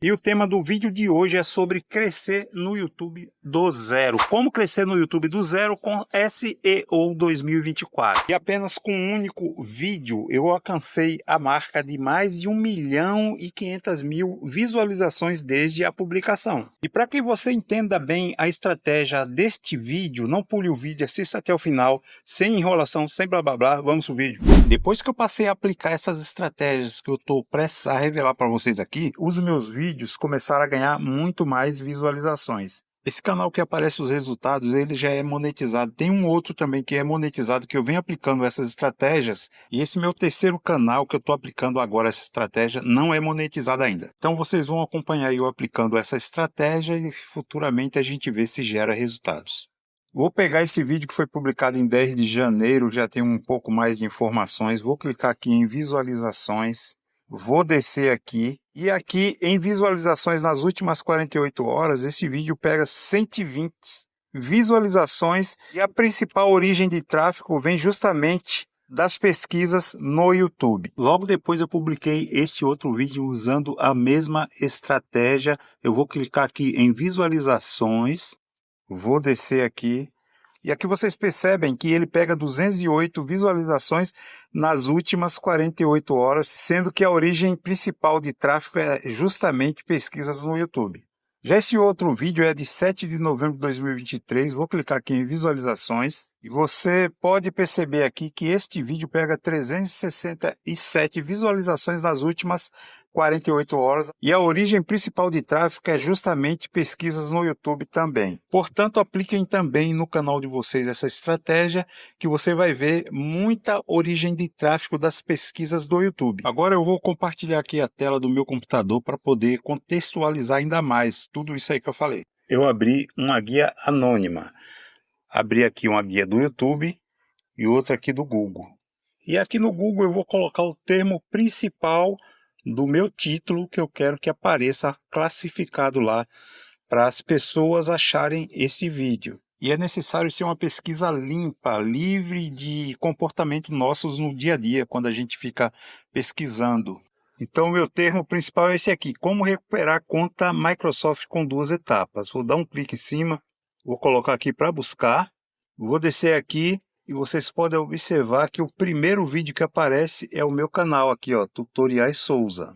E o tema do vídeo de hoje é sobre crescer no YouTube do zero. Como crescer no YouTube do zero com SEO 2024. E apenas com um único vídeo eu alcancei a marca de mais de 1.500.000 visualizações desde a publicação. E para que você entenda bem a estratégia deste vídeo, não pule o vídeo, assista até o final, sem enrolação, sem blá blá blá, vamos pro vídeo. Depois que eu passei a aplicar essas estratégias que eu estou prestes a revelar para vocês aqui, os meus vídeos começaram a ganhar muito mais visualizações. Esse canal que aparece os resultados, ele já é monetizado. Tem um outro também que é monetizado, que eu venho aplicando essas estratégias. E esse meu terceiro canal que eu estou aplicando agora essa estratégia não é monetizado ainda. Então vocês vão acompanhar eu aplicando essa estratégia e futuramente a gente vê se gera resultados. Vou pegar esse vídeo que foi publicado em 10 de janeiro, já tem um pouco mais de informações. Vou clicar aqui em visualizações, vou descer aqui. E aqui em visualizações nas últimas 48 horas, esse vídeo pega 120 visualizações. E a principal origem de tráfego vem justamente das pesquisas no YouTube. Logo depois eu publiquei esse outro vídeo usando a mesma estratégia. Eu vou clicar aqui em visualizações. Vou descer aqui, e aqui vocês percebem que ele pega 208 visualizações nas últimas 48 horas, sendo que a origem principal de tráfego é justamente pesquisas no YouTube. Já esse outro vídeo é de 7 de novembro de 2023, vou clicar aqui em visualizações, e você pode perceber aqui que este vídeo pega 367 visualizações nas últimas 48 horas, e a origem principal de tráfego é justamente pesquisas no YouTube também. Portanto, apliquem também no canal de vocês essa estratégia, que você vai ver muita origem de tráfego das pesquisas do YouTube. Agora eu vou compartilhar aqui a tela do meu computador para poder contextualizar ainda mais tudo isso aí que eu falei. Eu abri uma guia anônima. Abri aqui uma guia do YouTube e outra aqui do Google. E aqui no Google eu vou colocar o termo principal do meu título que eu quero que apareça classificado lá para as pessoas acharem esse vídeo. E é necessário ser uma pesquisa limpa, livre de comportamento nossos no dia a dia, quando a gente fica pesquisando. Então o meu termo principal é esse aqui: como recuperar a conta Microsoft com 2 etapas. Vou dar um clique em cima, vou colocar aqui para buscar, vou descer aqui. E vocês podem observar que o primeiro vídeo que aparece é o meu canal aqui, ó, Tutoriais Souza.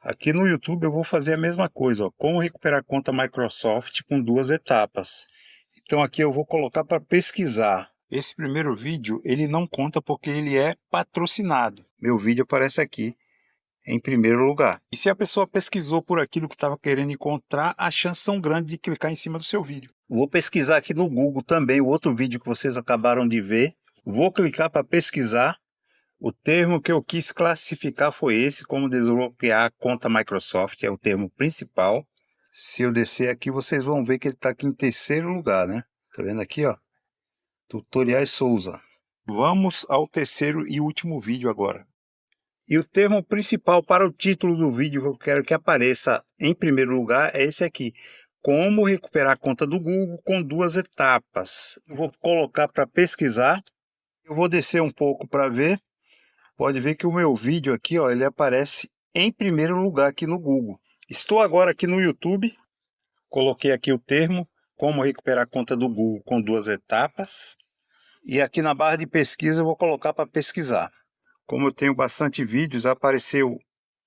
Aqui no YouTube eu vou fazer a mesma coisa, ó, como recuperar a conta Microsoft com 2 etapas. Então aqui eu vou colocar para pesquisar. Esse primeiro vídeo ele não conta porque ele é patrocinado. Meu vídeo aparece aqui em primeiro lugar. E se a pessoa pesquisou por aquilo que estava querendo encontrar, as chances são grandes de clicar em cima do seu vídeo. Vou pesquisar aqui no Google também o outro vídeo que vocês acabaram de ver. Vou clicar para pesquisar. O termo que eu quis classificar foi esse: como desbloquear a conta Microsoft, é o termo principal. Se eu descer aqui, vocês vão ver que ele está aqui em terceiro lugar, né? Tá vendo aqui, ó? Tutoriais Souza. Vamos ao terceiro e último vídeo agora. E o termo principal para o título do vídeo que eu quero que apareça em primeiro lugar é esse aqui: como recuperar a conta do Google com 2 etapas. Eu vou colocar para pesquisar. Eu vou descer um pouco para ver. Pode ver que o meu vídeo aqui, ó, ele aparece em primeiro lugar aqui no Google. Estou agora aqui no YouTube. Coloquei aqui o termo como recuperar a conta do Google com 2 etapas. E aqui na barra de pesquisa eu vou colocar para pesquisar. Como eu tenho bastante vídeos, apareceu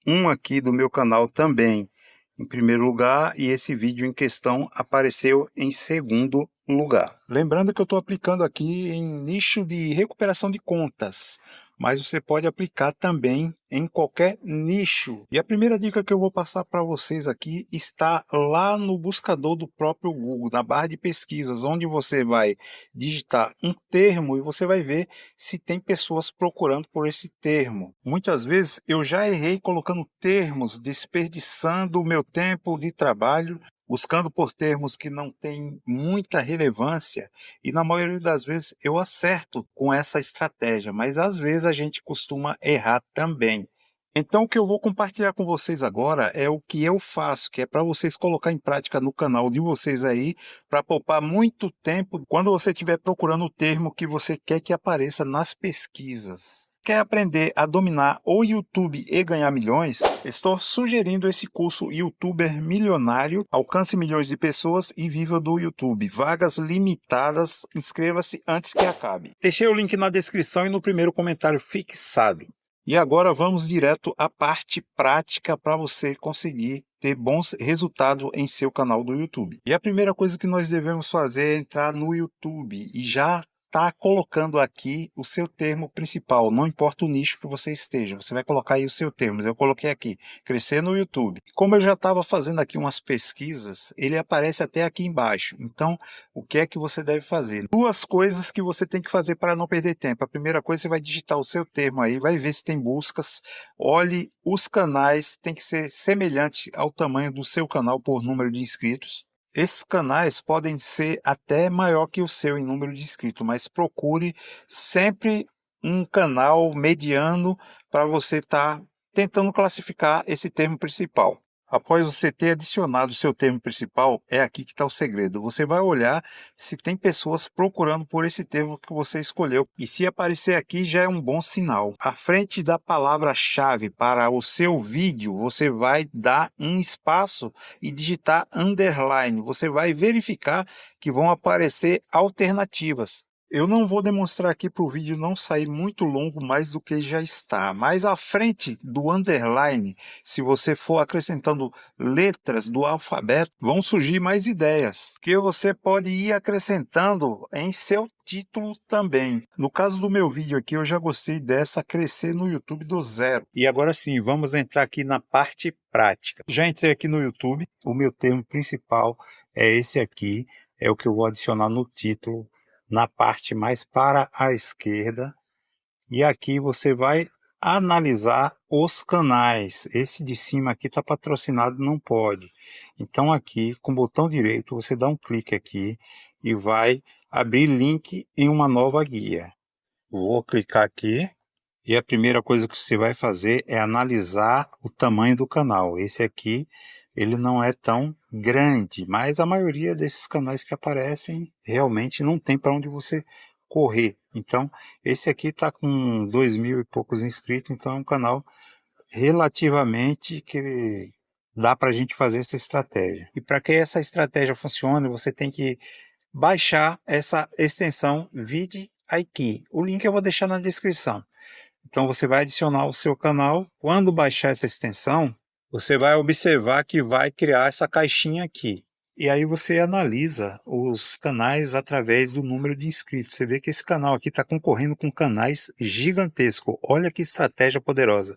um aqui do meu canal também em primeiro lugar, e esse vídeo em questão apareceu em segundo lugar. Lembrando que eu estou aplicando aqui em nicho de recuperação de contas, mas você pode aplicar também em qualquer nicho. E a primeira dica que eu vou passar para vocês aqui está lá no buscador do próprio Google, na barra de pesquisas, onde você vai digitar um termo e você vai ver se tem pessoas procurando por esse termo. Muitas vezes eu já errei colocando termos, desperdiçando o meu tempo de trabalho, buscando por termos que não têm muita relevância, e na maioria das vezes eu acerto com essa estratégia, mas às vezes a gente costuma errar também. Então o que eu vou compartilhar com vocês agora é o que eu faço, que é para vocês colocar em prática no canal de vocês aí, para poupar muito tempo quando você estiver procurando o termo que você quer que apareça nas pesquisas. Quer aprender a dominar o YouTube e ganhar milhões? Estou sugerindo esse curso YouTuber Milionário. Alcance milhões de pessoas e viva do YouTube. Vagas limitadas. Inscreva-se antes que acabe. Deixei o link na descrição e no primeiro comentário fixado. E agora vamos direto à parte prática para você conseguir ter bons resultados em seu canal do YouTube. E a primeira coisa que nós devemos fazer é entrar no YouTube e já tá colocando aqui o seu termo principal, não importa o nicho que você esteja, você vai colocar aí o seu termo. Eu coloquei aqui, crescer no YouTube. Como eu já estava fazendo aqui umas pesquisas, ele aparece até aqui embaixo. Então, o que é que você deve fazer? Duas coisas que você tem que fazer para não perder tempo. A primeira coisa, você vai digitar o seu termo aí, vai ver se tem buscas, olhe os canais, tem que ser semelhante ao tamanho do seu canal por número de inscritos. Esses canais podem ser até maior que o seu em número de inscritos, mas procure sempre um canal mediano para você estar tentando classificar esse termo principal. Após você ter adicionado o seu termo principal, é aqui que está o segredo. Você vai olhar se tem pessoas procurando por esse termo que você escolheu. E se aparecer aqui, já é um bom sinal. À frente da palavra-chave para o seu vídeo, você vai dar um espaço e digitar underline. Você vai verificar que vão aparecer alternativas. Eu não vou demonstrar aqui para o vídeo não sair muito longo mais do que já está, mas à frente do underline, se você for acrescentando letras do alfabeto, vão surgir mais ideias, que você pode ir acrescentando em seu título também. No caso do meu vídeo aqui, eu já gostei dessa crescer no YouTube do zero. E agora sim, vamos entrar aqui na parte prática. Já entrei aqui no YouTube, o meu termo principal é esse aqui, é o que eu vou adicionar no título, na parte mais para a esquerda, e aqui você vai analisar os canais. Esse de cima aqui está patrocinado, não pode. Então aqui com o botão direito você dá um clique aqui e vai abrir link em uma nova guia. Vou clicar aqui e a primeira coisa que você vai fazer é analisar o tamanho do canal. Esse aqui ele não é tão grande, mas a maioria desses canais que aparecem realmente não tem para onde você correr. Então esse aqui está com 2.000 e poucos inscritos, então é um canal relativamente que dá para a gente fazer essa estratégia. E para que essa estratégia funcione, você tem que baixar essa extensão vidIQ. O link eu vou deixar na descrição. Então você vai adicionar o seu canal. Quando baixar essa extensão, você vai observar que vai criar essa caixinha aqui. E aí você analisa os canais através do número de inscritos. Você vê que esse canal aqui está concorrendo com canais gigantescos. Olha que estratégia poderosa.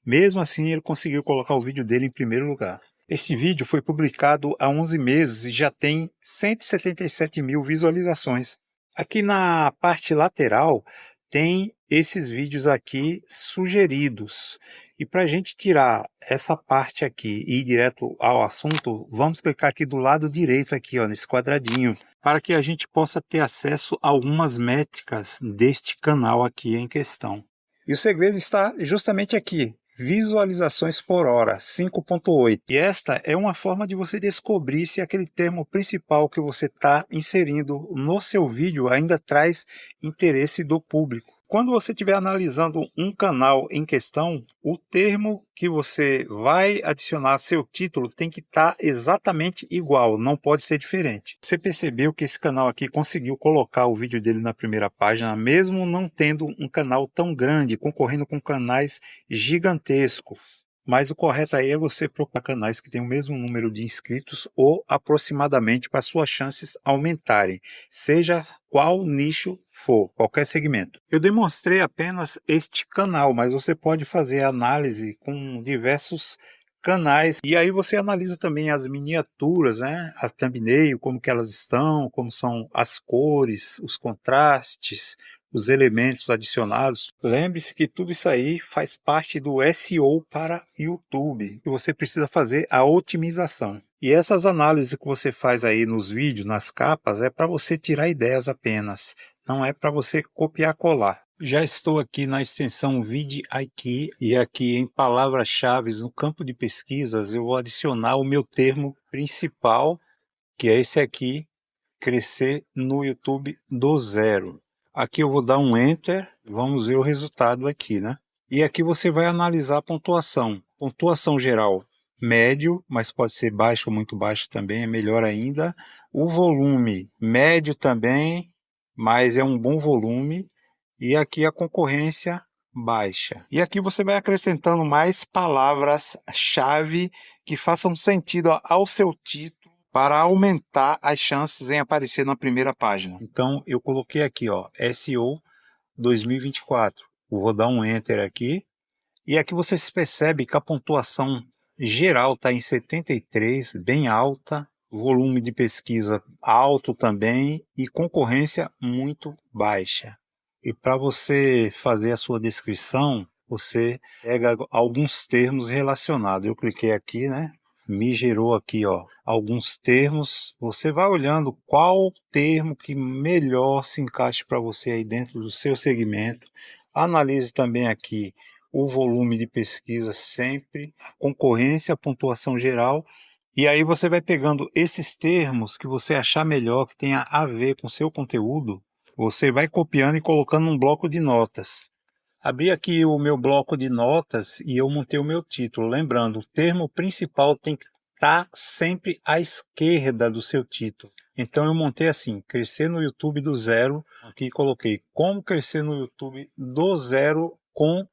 Mesmo assim, ele conseguiu colocar o vídeo dele em primeiro lugar. Esse vídeo foi publicado há 11 meses e já tem 177 mil visualizações. Aqui na parte lateral tem esses vídeos aqui sugeridos. E para a gente tirar essa parte aqui e ir direto ao assunto, vamos clicar aqui do lado direito aqui, ó, nesse quadradinho, para que a gente possa ter acesso a algumas métricas deste canal aqui em questão. E o segredo está justamente aqui. Visualizações por hora, 5.8. E esta é uma forma de você descobrir se aquele termo principal que você está inserindo no seu vídeo ainda traz interesse do público. Quando você estiver analisando um canal em questão, o termo que você vai adicionar seu título tem que estar exatamente igual, não pode ser diferente. Você percebeu que esse canal aqui conseguiu colocar o vídeo dele na primeira página, mesmo não tendo um canal tão grande, concorrendo com canais gigantescos. Mas o correto aí é você procurar canais que têm o mesmo número de inscritos ou aproximadamente para suas chances aumentarem, seja qual nicho for, qualquer segmento. Eu demonstrei apenas este canal, mas você pode fazer análise com diversos canais e aí você analisa também as miniaturas, né? A thumbnail, como que elas estão, como são as cores, os contrastes, os elementos adicionados. Lembre-se que tudo isso aí faz parte do SEO para YouTube, que você precisa fazer a otimização. E essas análises que você faz aí nos vídeos, nas capas, é para você tirar ideias apenas, não é para você copiar e colar. Já estou aqui na extensão vidIQ e aqui em palavras-chave no campo de pesquisas eu vou adicionar o meu termo principal, que é esse aqui, crescer no YouTube do zero. Aqui eu vou dar um Enter, vamos ver o resultado aqui, né? E aqui você vai analisar a pontuação. Pontuação geral, médio, mas pode ser baixo ou muito baixo também, é melhor ainda. O volume, médio também, mas é um bom volume. E aqui a concorrência, baixa. E aqui você vai acrescentando mais palavras-chave que façam sentido ao seu título para aumentar as chances em aparecer na primeira página. Então eu coloquei aqui, ó, SEO 2024. Vou dar um Enter aqui. E aqui você percebe que a pontuação geral está em 73, bem alta. Volume de pesquisa alto também e concorrência muito baixa. E para você fazer a sua descrição, você pega alguns termos relacionados. Eu cliquei aqui, né? Me gerou aqui, ó, alguns termos. Você vai olhando qual termo que melhor se encaixa para você aí dentro do seu segmento. Analise também aqui o volume de pesquisa sempre, concorrência, a pontuação geral. E aí você vai pegando esses termos que você achar melhor, que tenha a ver com o seu conteúdo, você vai copiando e colocando num bloco de notas. Abri aqui o meu bloco de notas e eu montei o meu título. Lembrando, o termo principal tem que estar sempre à esquerda do seu título. Então eu montei assim, crescer no YouTube do zero. Aqui coloquei como crescer no YouTube do zero com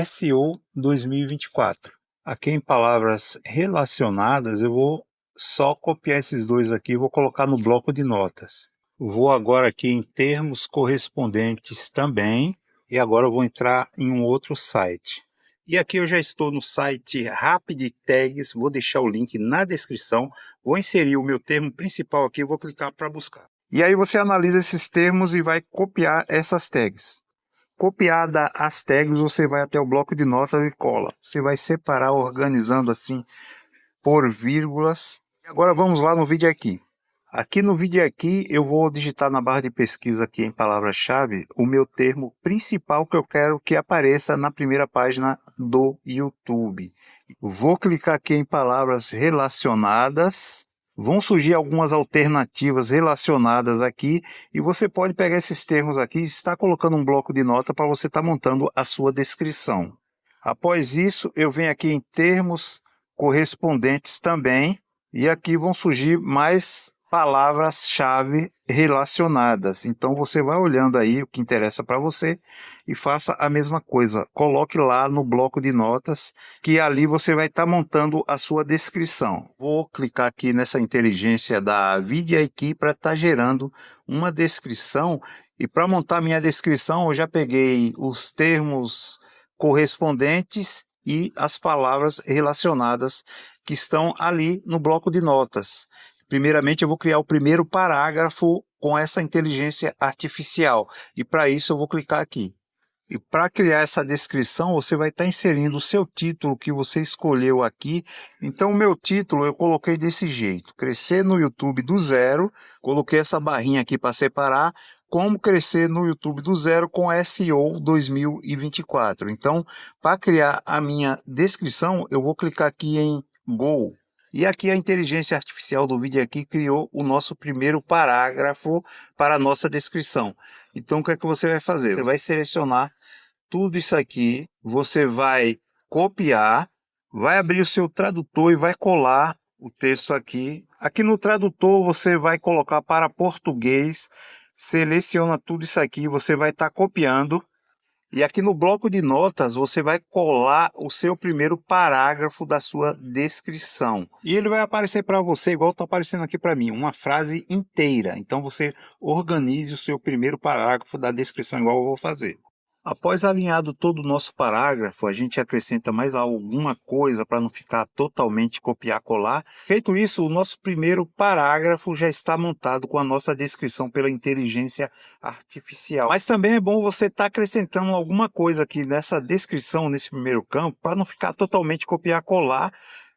SEO 2024. Aqui em palavras relacionadas eu vou só copiar esses dois aqui e vou colocar no bloco de notas. Vou agora aqui em termos correspondentes também. E agora eu vou entrar em um outro site. E aqui eu já estou no site Rapid Tags, vou deixar o link na descrição. Vou inserir o meu termo principal aqui e vou clicar para buscar. E aí você analisa esses termos e vai copiar essas tags. Copiada as tags, você vai até o bloco de notas e cola. Você vai separar organizando assim por vírgulas. E agora vamos lá no vídeo aqui. Aqui no vídeo aqui eu vou digitar na barra de pesquisa aqui em palavra-chave o meu termo principal que eu quero que apareça na primeira página do YouTube. Vou clicar aqui em palavras relacionadas. Vão surgir algumas alternativas relacionadas aqui e você pode pegar esses termos aqui e estar colocando um bloco de nota para você estar montando a sua descrição. Após isso eu venho aqui em termos correspondentes também e aqui vão surgir mais palavras-chave relacionadas. Então você vai olhando aí o que interessa para você e faça a mesma coisa. Coloque lá no bloco de notas que ali você vai estar montando a sua descrição. Vou clicar aqui nessa inteligência da VidIQ para estar gerando uma descrição. E para montar minha descrição eu já peguei os termos correspondentes e as palavras relacionadas que estão ali no bloco de notas. Primeiramente, eu vou criar o primeiro parágrafo com essa inteligência artificial. E para isso, eu vou clicar aqui. E para criar essa descrição, você vai estar inserindo o seu título que você escolheu aqui. Então, o meu título eu coloquei desse jeito. Crescer no YouTube do zero. Coloquei essa barrinha aqui para separar. Como crescer no YouTube do zero com SEO 2024. Então, para criar a minha descrição, eu vou clicar aqui em Go. E aqui a inteligência artificial do vídeo aqui criou o nosso primeiro parágrafo para a nossa descrição. Então o que é que você vai fazer? Você vai selecionar tudo isso aqui, você vai copiar, vai abrir o seu tradutor e vai colar o texto aqui. Aqui no tradutor você vai colocar para português, seleciona tudo isso aqui, você vai estar copiando. E aqui no bloco de notas você vai colar o seu primeiro parágrafo da sua descrição. E ele vai aparecer para você igual está aparecendo aqui para mim, uma frase inteira. Então você organize o seu primeiro parágrafo da descrição igual eu vou fazer. Após alinhado todo o nosso parágrafo, a gente acrescenta mais alguma coisa para não ficar totalmente copiar-colar. Feito isso, o nosso primeiro parágrafo já está montado com a nossa descrição pela inteligência artificial. Mas também é bom você estar acrescentando alguma coisa aqui nessa descrição, nesse primeiro campo, para não ficar totalmente copiar-colar.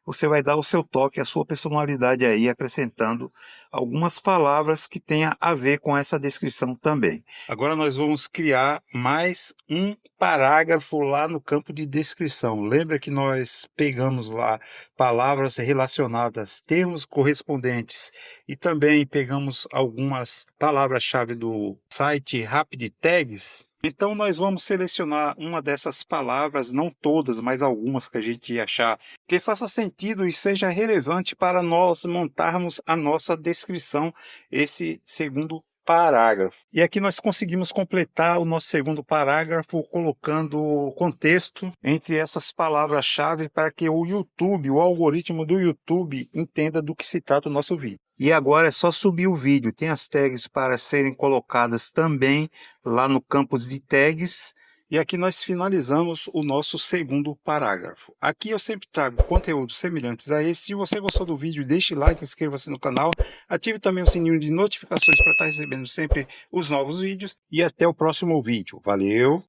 você vai dar o seu toque, a sua personalidade aí, acrescentando algumas palavras que tenha a ver com essa descrição também. Agora nós vamos criar mais um parágrafo lá no campo de descrição. Lembra que nós pegamos lá palavras relacionadas, termos correspondentes e também pegamos algumas palavras-chave do site Rapid Tags? Então nós vamos selecionar uma dessas palavras, não todas, mas algumas que a gente achar que faça sentido e seja relevante para nós montarmos a nossa descrição, esse segundo parágrafo. E aqui nós conseguimos completar o nosso segundo parágrafo colocando contexto entre essas palavras-chave para que o YouTube, o algoritmo do YouTube, entenda do que se trata o nosso vídeo. E agora é só subir o vídeo, tem as tags para serem colocadas também lá no campo de tags. E aqui nós finalizamos o nosso segundo parágrafo. Aqui eu sempre trago conteúdos semelhantes a esse. Se você gostou do vídeo, deixe like, inscreva-se no canal, ative também o sininho de notificações para estar recebendo sempre os novos vídeos. E até o próximo vídeo. Valeu!